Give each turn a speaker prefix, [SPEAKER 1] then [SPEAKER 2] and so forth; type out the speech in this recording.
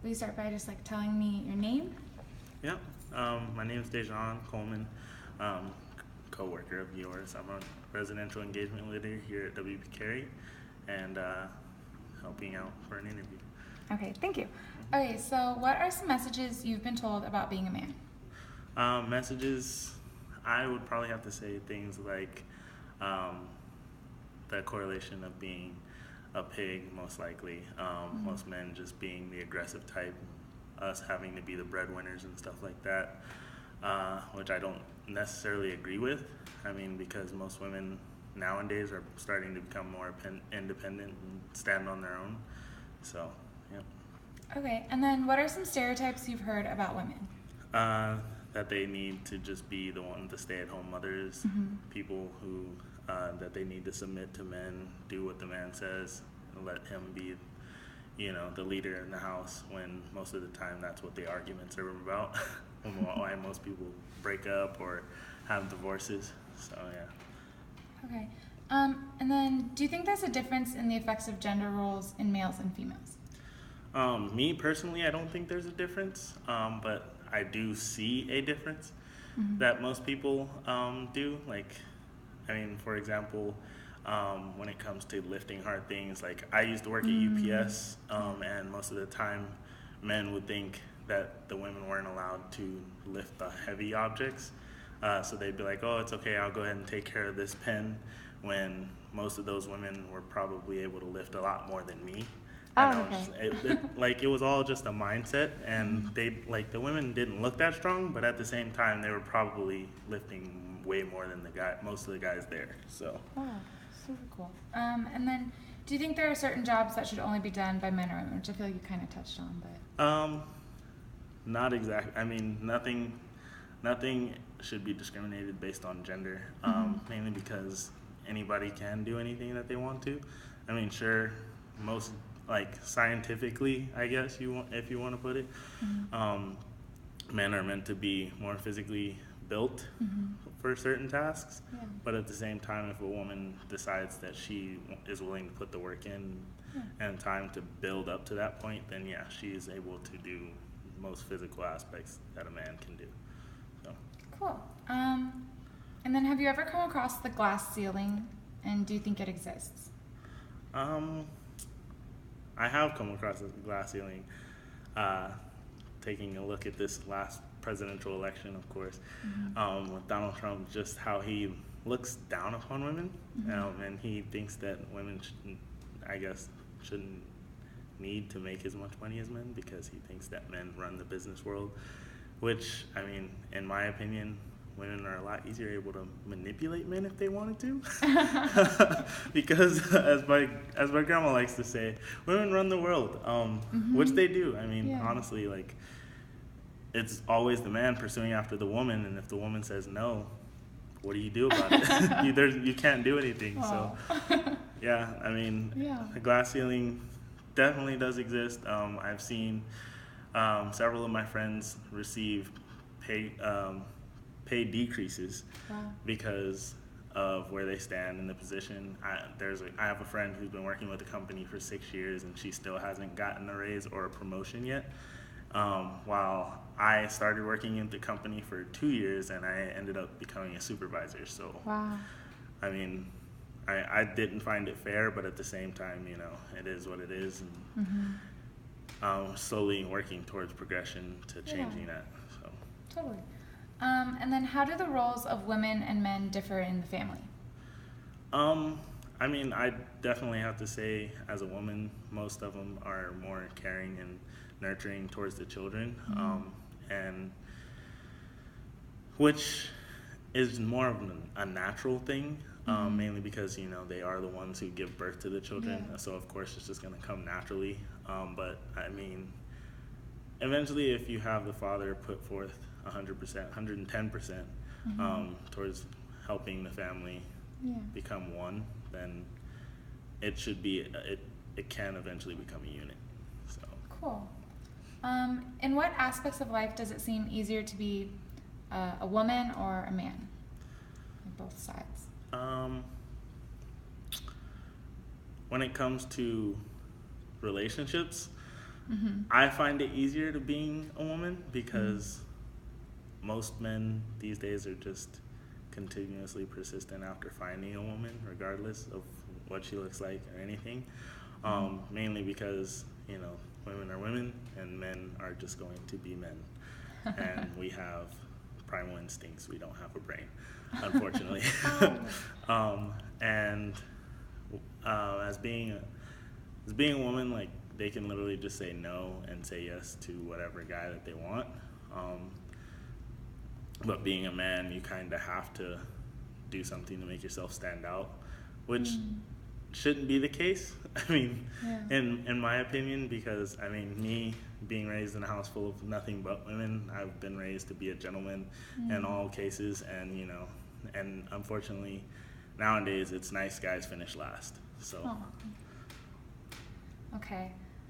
[SPEAKER 1] will you start by just like telling me your name?
[SPEAKER 2] Yeah. My name is Dejan Coleman, co-worker of yours. I'm a residential engagement leader here at WP Carey, and helping out for an interview.
[SPEAKER 1] Okay, thank you. Okay, so what are some messages you've been told about being a man?
[SPEAKER 2] Messages, I would probably have to say things like the correlation of being a pig, most likely. Most men just being the aggressive type, us having to be the breadwinners and stuff like that, which I don't necessarily agree with. I mean, because most women nowadays are starting to become more independent and stand on their own. So, yeah.
[SPEAKER 1] Okay, and then what are some stereotypes you've heard about women?
[SPEAKER 2] That they need to just be the stay-at-home mothers, people who that they need to submit to men, do what the man says, and let him be, the leader in the house. When most of the time that's what the arguments are about, why most people break up or have divorces. So yeah.
[SPEAKER 1] Okay, and then do you think there's a difference in the effects of gender roles in males and females?
[SPEAKER 2] Me personally, I don't think there's a difference, but I do see a difference that most people do. Like, I mean, for example, when it comes to lifting hard things, like I used to work at UPS, and most of the time men would think that the women weren't allowed to lift the heavy objects. So they'd be like, oh, it's okay, I'll go ahead and take care of this pen, when most of those women were probably able to lift a lot more than me.
[SPEAKER 1] Oh, okay.
[SPEAKER 2] It was all just a mindset, and the women didn't look that strong, but at the same time, they were probably lifting way more than most of the guys there. So.
[SPEAKER 1] Oh, super cool. And then, do you think there are certain jobs that should only be done by men or women, which I feel like you kind of touched on, but.
[SPEAKER 2] Not exactly. I mean, nothing should be discriminated based on gender, mainly because anybody can do anything that they want to. I mean, sure, most, like, scientifically, I guess if you want to put it, men are meant to be more physically built for certain tasks, but at the same time, if a woman decides that she is willing to put the work in and time to build up to that point, then yeah, she is able to do most physical aspects that a man can do. So.
[SPEAKER 1] Cool. And then have you ever come across the glass ceiling, and do you think it exists?
[SPEAKER 2] I have come across the glass ceiling, taking a look at this last presidential election, of course, with Donald Trump, just how he looks down upon women, and he thinks that women shouldn't need to make as much money as men, because he thinks that men run the business world, which, I mean, in my opinion, women are a lot easier able to manipulate men if they wanted to. Because as my grandma likes to say, women run the world, which they do. I mean, honestly, like, it's always the man pursuing after the woman, and if the woman says no, what do you do about it? You can't do anything.
[SPEAKER 1] Wow.
[SPEAKER 2] So yeah, I mean, the glass ceiling definitely does exist. I've seen several of my friends receive pay decreases because of where they stand in the position. I have a friend who's been working with the company for 6 years, and she still hasn't gotten a raise or a promotion yet. While I started working in the company for 2 years, and I ended up becoming a supervisor. So, I mean, I didn't find it fair, but at the same time, it is what it is, and slowly working towards progression to changing that. So.
[SPEAKER 1] Totally. And then how do the roles of women and men differ in the family?
[SPEAKER 2] I mean, I definitely have to say, as a woman, most of them are more caring and nurturing towards the children, and which is more of a natural thing, mainly because, they are the ones who give birth to the children, so of course it's just going to come naturally, but I mean, eventually if you have the father put forth 100%, 110% towards helping the family become one, then it should be, it can eventually become a unit. So.
[SPEAKER 1] Cool. In what aspects of life does it seem easier to be a woman or a man? On both sides.
[SPEAKER 2] When it comes to relationships, I find it easier to being a woman because most men these days are just continuously persistent after finding a woman, regardless of what she looks like or anything. Mainly because, you know, women are women and men are just going to be men. And we have primal instincts. We don't have a brain, unfortunately. And as being a woman, like, they can literally just say no and say yes to whatever guy that they want. But being a man, you kind of have to do something to make yourself stand out, which shouldn't be the case. I mean, in my opinion, because I mean, me being raised in a house full of nothing but women, I've been raised to be a gentleman in all cases, and you know, and unfortunately, nowadays it's nice guys finish last. So.
[SPEAKER 1] Okay.